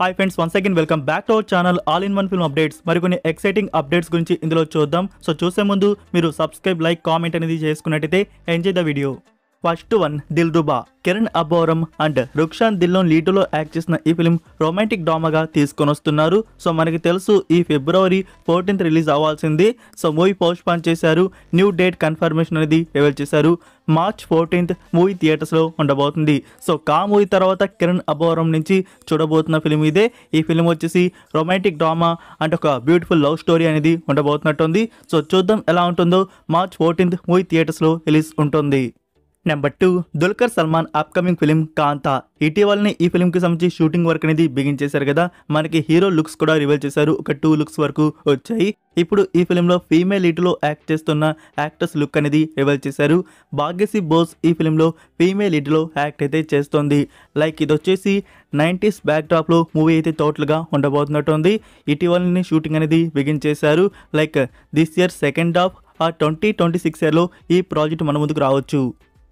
Hi friends, once again welcome back to our channel all in one film updates. మరికొన్ని exciting updates గురించి ఇందులో చూద్దాం. So చూసే ముందు మీరు సబ్స్క్రైబ్, లైక్, కామెంట్ అనేది చేసుకున్నట్టయితే enjoy the video. First one, Dilruba. Kiran Abbavaram and Rukshar Dhillon లీటులో యాక్ట్ చేసిన ఈ ఫిల్మ్ రొమాంటిక్ డ్రామాగా తీసుకొని వస్తున్నారు. సో మనకి తెలుసు ఈ ఫిబ్రవరి 14th రిలీజ్ అవ్వాల్సింది. సో మూవీ పోస్ట్ పోన్ చేశారు. న్యూ డేట్ కన్ఫర్మేషన్ అనేది రివీల్ చేశారు. మార్చ్ 14th మూవీ థియేటర్స్లో ఉండబోతుంది. సో కా మూవీ తర్వాత కిరణ్ అబ్బోరం నుంచి చూడబోతున్న ఫిల్మ్ ఇదే. ఈ ఫిల్మ్ వచ్చేసి రొమాంటిక్ డ్రామా అండ్ ఒక బ్యూటిఫుల్ లవ్ స్టోరీ అనేది ఉండబోతున్నట్టుంది. సో చూద్దాం ఎలా ఉంటుందో. మార్చ్ 14th మూవీ థియేటర్స్లో రిలీజ్ ఉంటుంది. Number 2, Dulquer Salmaan upcoming film Kaantha. ఇటీవలనే ఈ ఫిల్మ్కి సంబంధించి షూటింగ్ వర్క్ అనేది బిగించేశారు కదా. మనకి హీరో లుక్స్ కూడా రివీల్ చేశారు. ఒక 2 లుక్స్ వరకు వచ్చాయి. ఇప్పుడు ఈ ఫిలింలో ఫీమేల్ లీడ్లో యాక్ట్ చేస్తున్న యాక్టర్స్ లుక్ అనేది రివీల్ చేశారు. భాగ్యశ్రీ బోస్ ఈ ఫిలింలో ఫీమేల్ లీడ్లో యాక్ట్ అయితే చేస్తోంది. లైక్ ఇది వచ్చేసి 90s బ్యాక్డ్రాప్లో మూవీ అయితే టోటల్గా ఉండబోతున్నట్టుంది. ఇటీవలనే షూటింగ్ అనేది బిగించేశారు. Like this year second half ఆ 2026 ఇయర్లో ఈ ప్రాజెక్ట్ మన ముందుకు రావచ్చు.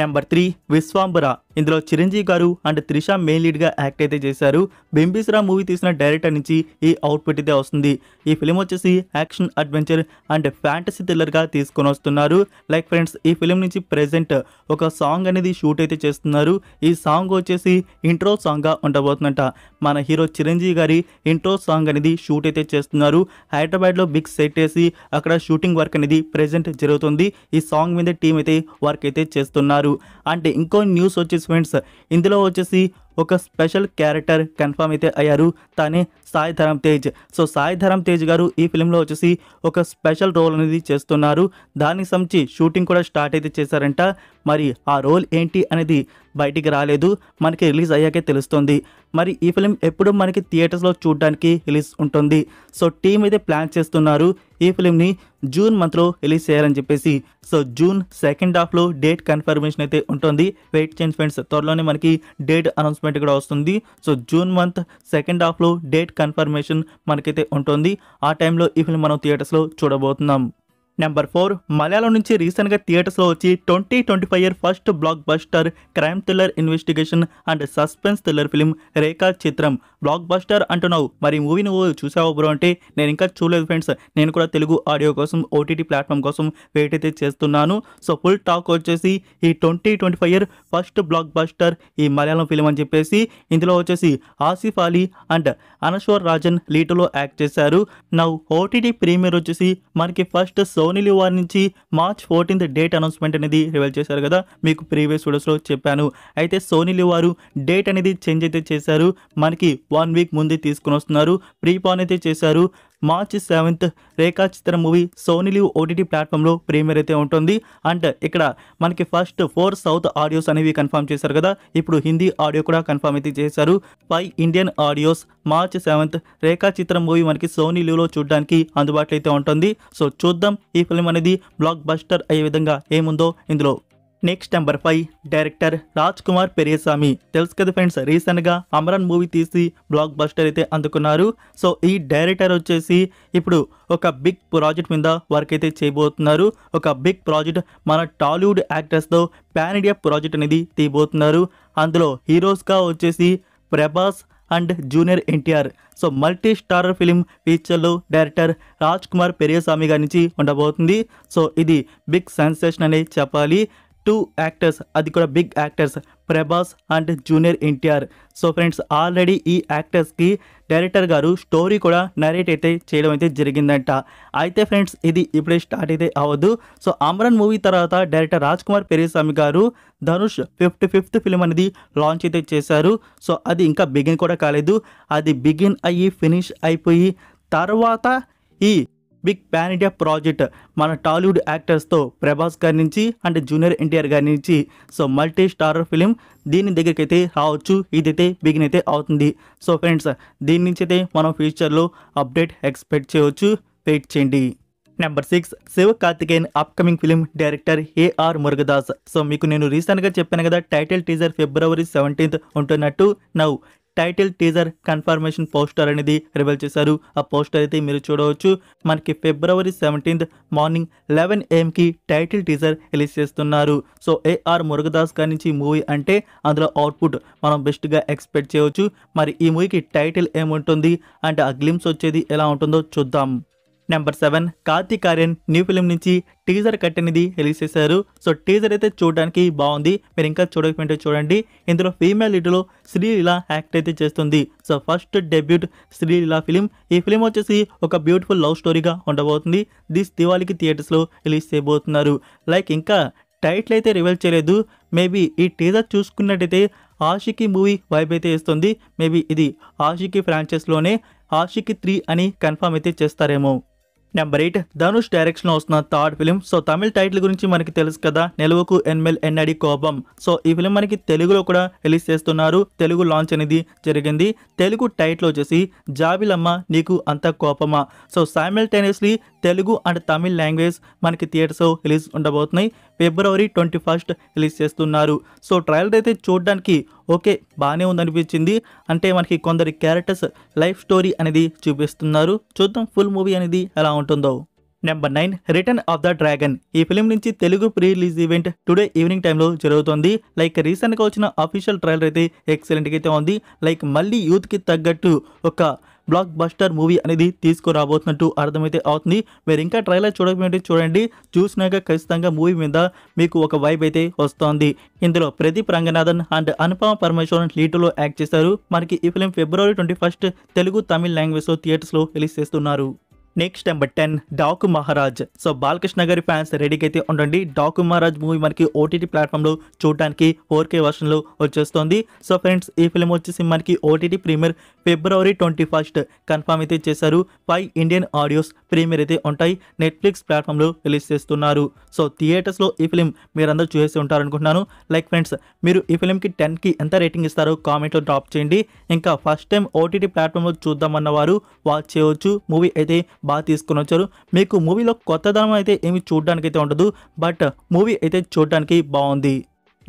నెంబర్ 3, విశ్వాంబర. ఇందులో చిరంజీవి గారు అండ్ త్రిష మెయిన్ లీడ్గా యాక్ట్ అయితే చేశారు. బింబిసరా మూవీ తీసిన డైరెక్టర్ నుంచి ఈ అవుట్పుట్ అయితే వస్తుంది. ఈ ఫిలిం వచ్చేసి యాక్షన్, అడ్వెంచర్ అండ్ ఫ్యాంటసీ థ్రిల్లర్గా తీసుకొని వస్తున్నారు. లైక్ ఫ్రెండ్స్, ఈ ఫిలిం నుంచి ప్రెజెంట్ ఒక సాంగ్ అనేది షూట్ అయితే చేస్తున్నారు. ఈ సాంగ్ వచ్చేసి ఇంట్రో సాంగ్గా ఉండబోతుందంట. మన హీరో చిరంజీవి గారి ఇంట్రో సాంగ్ అనేది షూట్ అయితే చేస్తున్నారు. హైదరాబాద్లో బిగ్ సెట్ వేసి అక్కడ షూటింగ్ వర్క్ అనేది ప్రెజెంట్ జరుగుతుంది. ఈ సాంగ్ మీద టీం అయితే వర్క్ అయితే చేస్తున్నారు. అంటే ఇంకో న్యూస్ వచ్చేసి ఫ్రెండ్స్, ఇందులో వచ్చేసి ఒక స్పెషల్ క్యారెక్టర్ కన్ఫర్మ్ అయితే అయ్యారు. తానే సాయి ధరమ్ తేజ్. సో సాయి ధరమ్ తేజ్ గారు ఈ ఫిలింలో వచ్చేసి ఒక స్పెషల్ రోల్ అనేది చేస్తున్నారు. దానికి సంబంధించి షూటింగ్ కూడా స్టార్ట్ అయితే చేశారంట. మరి ఆ రోల్ ఏంటి అనేది బయటికి రాలేదు. మనకి రిలీజ్ అయ్యాకే తెలుస్తుంది. మరి ఈ ఫిలిం ఎప్పుడు మనకి థియేటర్స్లో చూడడానికి రిలీజ్ ఉంటుంది. సో టీం అయితే ప్లాన్ చేస్తున్నారు ఈ ఫిలింని జూన్ మంత్లో రిలీజ్ చేయాలని చెప్పేసి. సో జూన్ సెకండ్ హాఫ్లో డేట్ కన్ఫర్మేషన్ అయితే ఉంటుంది. వెయిట్ చేయండి ఫ్రెండ్స్, త్వరలోనే మనకి డేట్ అనౌన్స్మెంట్ కూడా వస్తుంది. సో జూన్ మంత్ సెకండ్ హాఫ్లో డేట్ కన్ఫర్మేషన్ మనకైతే ఉంటుంది. ఆ టైంలో ఈ ఫిల్మ్ మనం థియేటర్స్లో చూడబోతున్నాం. నెంబర్ 4, మలయాళం నుంచి రీసెంట్గా థియేటర్స్లో వచ్చి 2025 year first blockbuster crime thriller, investigation and suspense thriller film Rekhachithram. Block buster అంటున్నావు, మరి మూవీ నువ్వు చూసావా బ్రో అంటే నేను ఇంకా చూడలేదు ఫ్రెండ్స్. నేను కూడా తెలుగు ఆడియో కోసం ఓటీటీ ప్లాట్ఫామ్ కోసం వెయిట్ అయితే చేస్తున్నాను. సో ఫుల్ టాక్ వచ్చేసి ఈ 2025 ఇయర్ ఫస్ట్ బ్లాక్ బస్టర్ ఈ మలయాళం ఫిలిం అని చెప్పేసి. ఇందులో వచ్చేసి ఆసిఫ్ అలీ అండ్ అనశ్వర్ రాజన్ లీటులో యాక్ట్ చేశారు. నౌ ఓటీటీ ప్రీమియర్ వచ్చేసి మనకి ఫస్ట్ సోనీ లివ్ వారి నుంచి మార్చ్ 14th డేట్ అనౌన్స్మెంట్ అనేది రివీల్ చేశారు కదా, మీకు ప్రీవియస్ వీడియోస్లో చెప్పాను. అయితే సోనీ లివ్ వారు డేట్ అనేది చేంజ్ అయితే చేశారు. మనకి 1 వీక్ ముందే తీసుకుని వస్తున్నారు. ప్రీపాన్ అయితే చేశారు. మార్చ్ 7th రేఖా చిత్రం మూవీ సోనీ లివ్ ఓటీటీ ప్లాట్ఫామ్లో ప్రీమియర్ అయితే ఉంటుంది. అండ్ ఇక్కడ మనకి ఫస్ట్ 4 సౌత్ ఆడియోస్ అనేవి కన్ఫర్మ్ చేశారు కదా. ఇప్పుడు హిందీ ఆడియో కూడా కన్ఫర్మ్ అయితే చేశారు. 5 ఇండియన్ ఆడియోస్. మార్చ్ 7th రేఖా చిత్రం మూవీ మనకి సోనీ లివ్లో చూడడానికి అందుబాటులో అయితే ఉంటుంది. సో చూద్దాం ఈ ఫిల్మ్ అనేది బ్లాక్ బస్టర్ అయ్యే విధంగా ఏముందో ఇందులో. Next number 5, director Raj Kumar Periyasamy. తెలుసు కదా ఫ్రెండ్స్, రీసెంట్గా అమరన్ మూవీ తీసి బ్లాక్ బస్టర్ అయితే అందుకున్నారు. సో ఈ డైరెక్టర్ వచ్చేసి ఇప్పుడు ఒక బిగ్ ప్రాజెక్ట్ మీద వర్క్ అయితే చేయబోతున్నారు. ఒక బిగ్ ప్రాజెక్ట్ మన టాలీవుడ్ యాక్టర్స్తో పాన్ ఇండియా ప్రాజెక్ట్ అనేది తీయబోతున్నారు. అందులో హీరోస్గా వచ్చేసి Prabhas and junior NTR. So multi starrer film ఫీచర్లో డైరెక్టర్ రాజ్ కుమార్ పెరియస్వామి గారి నుంచి ఉండబోతుంది. సో ఇది బిగ్ సెన్సేషన్ అనే చెప్పాలి. 2 యాక్టర్స్, అది కూడా big actors, Prabhas and junior NTR. So friends, already ఈ యాక్టర్స్కి డైరెక్టర్ గారు స్టోరీ కూడా నరేట్ అయితే చేయడం అయితే జరిగిందంట. అయితే ఫ్రెండ్స్, ఇది ఇప్పుడే స్టార్ట్ అయితే అవ్వదు. సో అమరన్ మూవీ తర్వాత డైరెక్టర్ రాజ్ కుమార్ పెరియస్వామి గారు ధనుష్ 55th ఫిలిం అనేది లాంచ్ అయితే చేశారు. సో అది ఇంకా బిగిన్ కూడా కాలేదు. అది బిగిన్ అయ్యి ఫినిష్ అయిపోయి తర్వాత ఈ బిగ్ పాన్ ఇండియా ప్రాజెక్ట్ మన టాలీవుడ్ యాక్టర్స్తో ప్రభాస్ గారి నుంచి అండ్ జూనియర్ ఎన్టీఆర్ గారి నుంచి. సో మల్టీ స్టారర్ ఫిలిం దీని దగ్గరికి అయితే రావచ్చు. ఇదైతే బిగిన్ అయితే అవుతుంది. సో ఫ్రెండ్స్, దీని నుంచి అయితే మనం ఫ్యూచర్లో అప్డేట్ ఎక్స్పెక్ట్ చేయవచ్చు. వెయిట్ చేయండి. Number 6, Sivakarthikeyan upcoming film director AR Murugadoss. So మీకు నేను రీసెంట్గా చెప్పాను కదా, టైటిల్ టీజర్ ఫిబ్రవరి 17th ఉంటున్నట్టు. Now title teaser confirmation poster అనేది రివీల్ చేశారు. ఆ పోస్టర్ అయితే మీరు చూడవచ్చు. మనకి February 17 morning 11 AM title teaser release చేస్తున్నారు. సో ఏఆర్ మురుగదాస్ గారి నుంచి మూవీ అంటే అందులో అవుట్పుట్ మనం బెస్ట్గా ఎక్స్పెక్ట్ చేయవచ్చు. మరి ఈ మూవీకి టైటిల్ ఏముంటుంది అంటే ఆ గ్లిమ్స్ వచ్చేది ఎలా ఉంటుందో చూద్దాం. Number 7 Karthik Aryan new film నుంచి టీజర్ కట్ అనేది రిలీజ్ చేశారు. సో టీజర్ అయితే చూడడానికి బాగుంది. మీరు ఇంకా చూడకపోతే చూడండి. ఇందులో ఫీమేల్ లీడ్లో శ్రీలీల యాక్ట్ అయితే చేస్తుంది. So first debut Sreeleela film. ఈ ఫిలిం వచ్చేసి ఒక బ్యూటిఫుల్ లవ్ స్టోరీగా ఉండబోతుంది. దివాళీకి థియేటర్స్లో రిలీజ్ చేయబోతున్నారు. ఇంకా టైటిల్ అయితే రివీల్ చేయలేదు. మేబీ ఈ టీజర్ చూసుకున్నట్టయితే ఆషికి మూవీ వైబ్ అయితే ఇస్తుంది. మేబీ ఇది ఆషికి ఫ్రాంచైజ్లోనే ఆషికి 3 అని కన్ఫర్మ్ అయితే చేస్తారేమో. నెంబర్ 8 ధనుష్ డైరెక్షన్లో వస్తున్న థర్డ్ ఫిలిం. సో తమిళ టైటిల్ గురించి మనకి తెలుసు కదా, నెలవుకు ఎన్మెల్ ఎన్నడి కోపం. సో ఈ ఫిలిం మనకి తెలుగులో కూడా రిలీజ్ చేస్తున్నారు. తెలుగు లాంచ్ అనేది జరిగింది. తెలుగు టైటిల్ వచ్చేసి జాబిలమ్మ నీకు అంత కోపమా. So simultaneously Telugu and Tamil language మనకి థియేటర్స్ రిలీజ్ ఉండబోతున్నాయి. February 21 రిలీజ్ చేస్తున్నారు. సో ట్రైలర్ అయితే చూడడానికి ఓకే బాగానే ఉందనిపించింది. అంటే మనకి కొందరి క్యారెక్టర్స్ లైఫ్ స్టోరీ అనేది చూపిస్తున్నారు. చూద్దాం ఫుల్ మూవీ అనేది ఎలా ఉంటుందో. Number 9 return of the dragon. ఈ ఫిలిం నుంచి Telugu pre release event today evening టైంలో జరుగుతుంది. రీసెంట్గా వచ్చిన అఫీషియల్ ట్రైలర్ అయితే ఎక్సలెంట్గా అయితే ఉంది. మళ్ళీ యూత్కి తగ్గట్టు ఒక బ్లాక్ బస్టర్ మూవీ అనేది తీసుకురాబోతున్నట్టు అర్థమైతే అవుతుంది. మీరు ఇంకా ట్రైలర్ చూడకపోతే చూడండి. చూసినాక ఖచ్చితంగా మూవీ మీద మీకు ఒక వైబ్ అయితే వస్తుంది. ఇందులో ప్రదీప్ రంగనాథన్ అండ్ అనుపమ పరమేశ్వరన్ లీడ్లో యాక్ట్ చేశారు. మనకి ఈ ఫిలిం February 21 తెలుగు తమిళ్ లాంగ్వేజ్లో థియేటర్స్లో రిలీజ్ చేస్తున్నారు. Next number 10 Daaku Maharaj. So Balakrishna గారి ఫ్యాన్స్ రెడీకి అయితే ఉండండి. డాకు మహారాజ్ మూవీ మనకి ఓటీటీ ప్లాట్ఫామ్లో చూడడానికి 4K వర్షన్లో వచ్చేస్తుంది. సో ఫ్రెండ్స్ ఈ ఫిలిం వచ్చేసి మనకి ఓటీటీ ప్రీమియర్ February 21 కన్ఫర్మ్ అయితే చేశారు. 5 ఇండియన్ ఆడియోస్ ప్రీమియర్ అయితే ఉంటాయి. నెట్ఫ్లిక్స్ ప్లాట్ఫామ్లో రిలీజ్ చేస్తున్నారు. సో థియేటర్స్లో ఈ ఫిలిం మీరందరూ చూసి ఉంటారనుకుంటున్నాను. ఫ్రెండ్స్ మీరు ఈ ఫిలింకి 10కి ఎంత రేటింగ్ ఇస్తారో కామెంట్లో డ్రాప్ చేయండి. ఇంకా ఫస్ట్ టైం ఓటీటీ ప్లాట్ఫామ్లో చూద్దామన్న వారు వాచ్ చేయవచ్చు. మూవీ అయితే బాగా తీసుకుని వచ్చారు. మీకు మూవీలో కొత్తదనం అయితే ఏమి చూడడానికి అయితే ఉండదు. బట్ మూవీ అయితే చూడడానికి బాగుంది.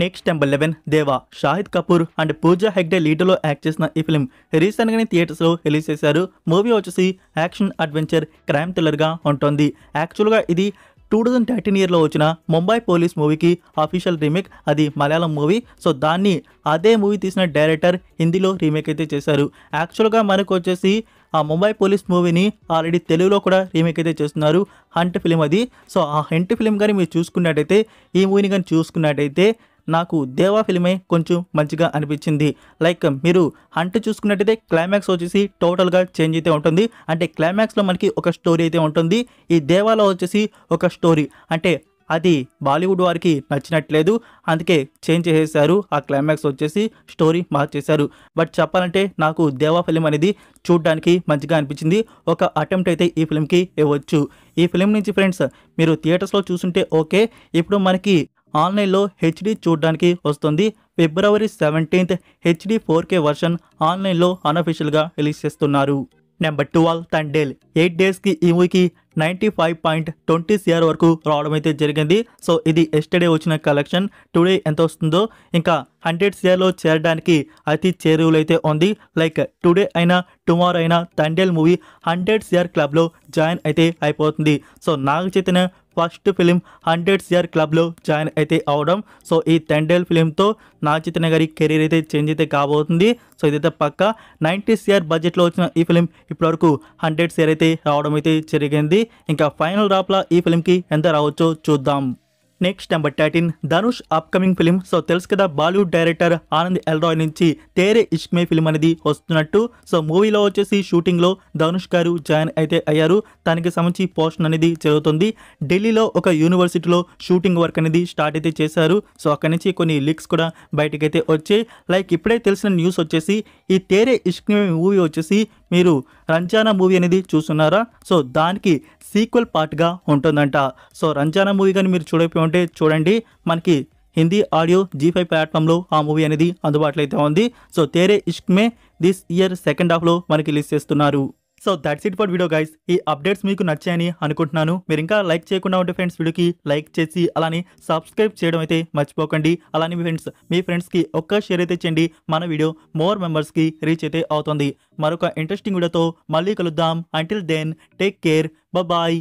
Next number 11 Deva. Shahid Kapoor and Pooja Hegde లీడర్లో యాక్ట్ చేసిన ఈ ఫిలిం రీసెంట్గానే థియేటర్స్లో రిలీజ్ చేశారు. మూవీ వచ్చేసి యాక్షన్ అడ్వెంచర్ క్రైమ్ థ్రిల్లర్గా ఉంటుంది. యాక్చువల్గా ఇది 2013 ఇయర్లో వచ్చిన ముంబై పోలీస్ మూవీకి అఫీషియల్ రీమేక్. అది మలయాళం మూవీ. సో దాన్ని అదే మూవీ తీసిన డైరెక్టర్ హిందీలో రీమేక్ అయితే చేశారు. యాక్చువల్గా మనకు వచ్చేసి ఆ ముంబై పోలీస్ మూవీని ఆల్రెడీ తెలుగులో కూడా రీమేక్ అయితే చేస్తున్నారు. హంట్ ఫిలిం అది. సో ఆ హంట్ ఫిలిం కానీ మీరు చూసుకున్నట్టయితే ఈ మూవీని కానీ చూసుకున్నట్టయితే నాకు దేవా ఫిలిమే కొంచెం మంచిగా అనిపించింది. మీరు హంట్ చూసుకున్నట్టయితే క్లైమాక్స్ వచ్చేసి టోటల్గా చేంజ్ అయితే ఉంటుంది. అంటే క్లైమాక్స్లో మనకి ఒక స్టోరీ అయితే ఉంటుంది. ఈ దేవాలో వచ్చేసి ఒక స్టోరీ అంటే అది బాలీవుడ్ వారికి నచ్చినట్లేదు. అందుకే చేంజ్ చేసేసారు. ఆ క్లైమాక్స్ వచ్చేసి స్టోరీ మార్చేశారు. బట్ చెప్పాలంటే నాకు దేవా ఫిలిం అనేది చూడడానికి మంచిగా అనిపించింది. ఒక అటెంప్ట్ అయితే ఈ ఫిలింకి ఇవ్వచ్చు. ఈ ఫిలిం నుంచి ఫ్రెండ్స్ మీరు థియేటర్స్లో చూసుంటే ఓకే. ఇప్పుడు మనకి ఆన్లైన్లో హెచ్డి చూడడానికి వస్తుంది. February 17 హెచ్డి 4K వర్షన్ ఆన్లైన్లో అన్అఫీషియల్గా రిలీజ్ చేస్తున్నారు. నెంబర్ 12 తండేల్. 8 డేస్కి ఈ మూవీకి 95.20 CR వరకు రావడం అయితే జరిగింది. సో ఇది ఎస్టర్డే వచ్చిన కలెక్షన్. టుడే ఎంత వస్తుందో ఇంకా 100 CRలో చేరడానికి అతి చేరువలు అయితే ఉంది. టుడే అయినా టుమారో అయినా తండేల్ మూవీ 100 CR క్లబ్లో జాయిన్ అయితే అయిపోతుంది. So Naga Chaitanya first film 100 CR క్లబ్లో జాయిన్ అయితే అవడం. సో ఈ తండేల్ ఫిలింతో నాగ చైతన్య గారి కెరీర్ అయితే చేంజ్ అయితే కాబోతుంది. సో ఇదైతే పక్క 90 CR బడ్జెట్లో వచ్చిన ఈ ఫిలిం ఇప్పటివరకు 100 CR అయితే రావడం అయితే జరిగింది. ఇంకా ఫైనల్ డ్రాప్లా ఈ ఫిలింకి ఎంత రావచ్చో చూద్దాం. Next number 13 Dhanush upcoming film. So తెలుసు కదా బాలీవుడ్ డైరెక్టర్ ఆనంద్ ఎల్రాయ్ నుంచి తేరే ఇష్క్ మే ఫిలిం అనేది వస్తున్నట్టు. సో మూవీలో వచ్చేసి షూటింగ్లో ధనుష్ గారు జాయిన్ అయితే అయ్యారు. దానికి సంబంధించి పోస్టర్ అనేది జరుగుతుంది. ఢిల్లీలో ఒక యూనివర్సిటీలో షూటింగ్ వర్క్ అనేది స్టార్ట్ అయితే చేశారు. సో అక్కడి నుంచి కొన్ని లీక్స్ కూడా బయటకు అయితే వచ్చాయి. ఇప్పుడే తెలిసిన న్యూస్ వచ్చేసి ఈ తేరే ఇష్క్ మే మూవీ వచ్చేసి మీరు రంజానా మూవీ అనేది చూస్తున్నారా. సో దానికి సీక్వెల్ పార్ట్గా ఉంటుందంట. సో రంజానా మూవీ కానీ మీరు చూడకపోయి ఉంటే చూడండి. మనకి హిందీ ఆడియో G5 ప్లాట్ఫామ్లో ఆ మూవీ అనేది అందుబాటులో అయితే ఉంది. So Tere Ishq Mein this year second హాఫ్లో మనకి రిలీజ్ చేస్తున్నారు. So that's it for video guys. ఈ అప్డేట్స్ మీకు నచ్చాయని అనుకుంటున్నాను. మీరు ఇంకా లైక్ చేయకుండా ఉంటే ఫ్రెండ్స్ వీడియోకి లైక్ చేసి అలానే సబ్స్క్రైబ్ చేయడం అయితే మర్చిపోకండి. అలానే మీ ఫ్రెండ్స్కి ఒక్క షేర్ అయితే చేయండి. మన వీడియో మోర్ మెంబర్స్కి రీచ్ అయితే అవుతుంది. మరొక ఇంట్రెస్టింగ్ వీడియోతో మళ్ళీ కలుద్దాం. Until then take care, bye.